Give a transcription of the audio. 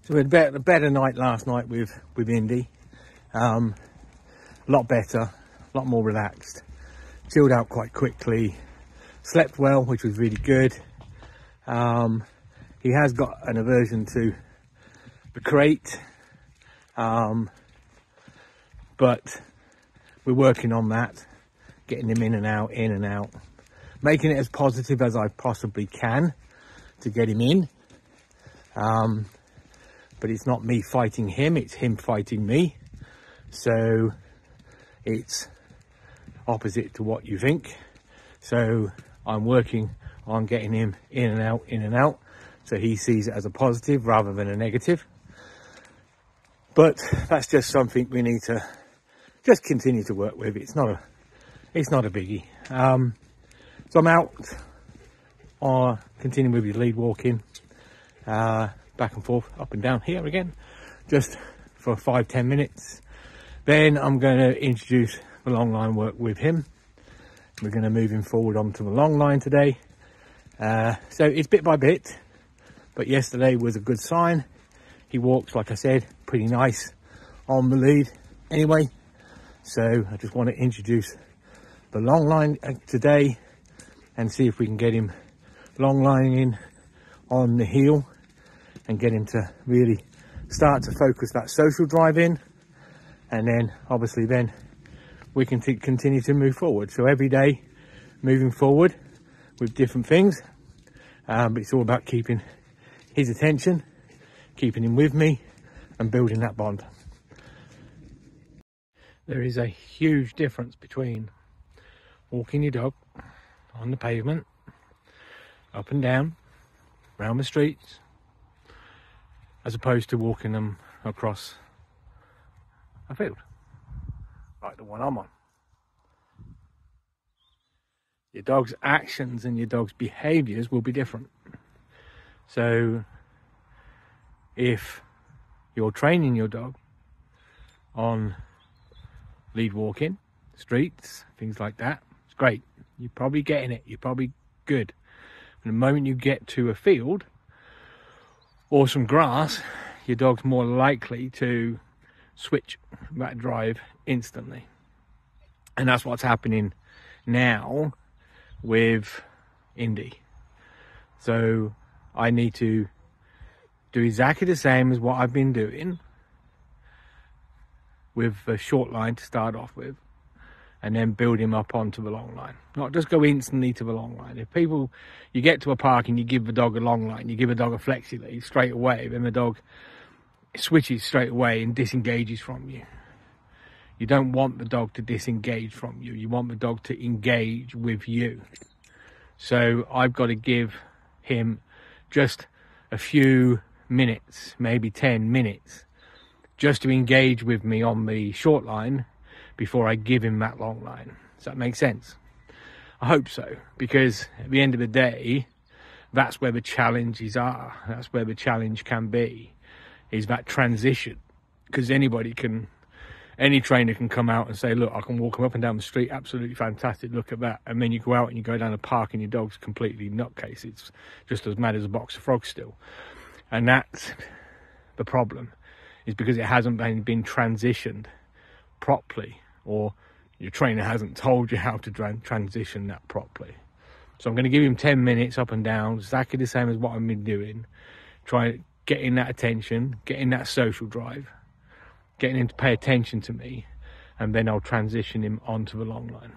So we had a better night last night with Indy. A lot better, a lot more relaxed. Chilled out quite quickly. Slept well, which was really good. He has got an aversion to the crate. But we're working on that. Getting him in and out. Making it as positive as I possibly can to get him in. But it's not me fighting him, it's him fighting me. So it's opposite to what you think. So I'm working on getting him in and out. So he sees it as a positive rather than a negative. But that's just something we need to just continue to work with. It's not a biggie. So I'm out, continuing with your lead walking. Back and forth, up and down here again, just for 5-10 minutes. Then I'm going to introduce the long line work with him. We're going to move him forward onto the long line today. So it's bit by bit, but yesterday was a good sign. He walks, like I said, pretty nice on the lead anyway. So I just want to introduce the long line today and see if we can get him long lining on the heel and get him to really start to focus that social drive in, and then obviously then we can continue to move forward. So every day moving forward with different things, but it's all about keeping his attention, keeping him with me and building that bond. There is a huge difference between walking your dog on the pavement, up and down, around the streets, as opposed to walking them across a field, like the one I'm on. Your dog's actions and your dog's behaviours will be different. So if you're training your dog on lead walking, streets, things like that, it's great. You're probably getting it, you're probably good. And the moment you get to a field or some grass, your dog's more likely to switch that drive instantly. And that's what's happening now with Indy. So I need to do exactly the same as what I've been doing with a short line to start off with, and then build him up onto the long line. Not just go instantly to the long line. If you get to a park and you give the dog a long line, you give a dog a flexi lead straight away, then the dog switches straight away and disengages from you. You don't want the dog to disengage from you. You want the dog to engage with you. So I've got to give him just a few minutes, maybe 10 minutes, just to engage with me on the short line before I give him that long line. Does that make sense? I hope so, because at the end of the day, that's where the challenges are. That's where the challenge can be, is that transition. Because any trainer can come out and say, look, I can walk him up and down the street, absolutely fantastic, look at that. And then you go out and you go down a park and your dog's completely nutcase. It's just as mad as a box of frogs still. And that's the problem, is because it hasn't been transitioned properly, or your trainer hasn't told you how to transition that properly. So I'm going to give him 10 minutes up and down, exactly the same as what I've been doing, trying getting that attention, getting that social drive, getting him to pay attention to me, and then I'll transition him onto the long line.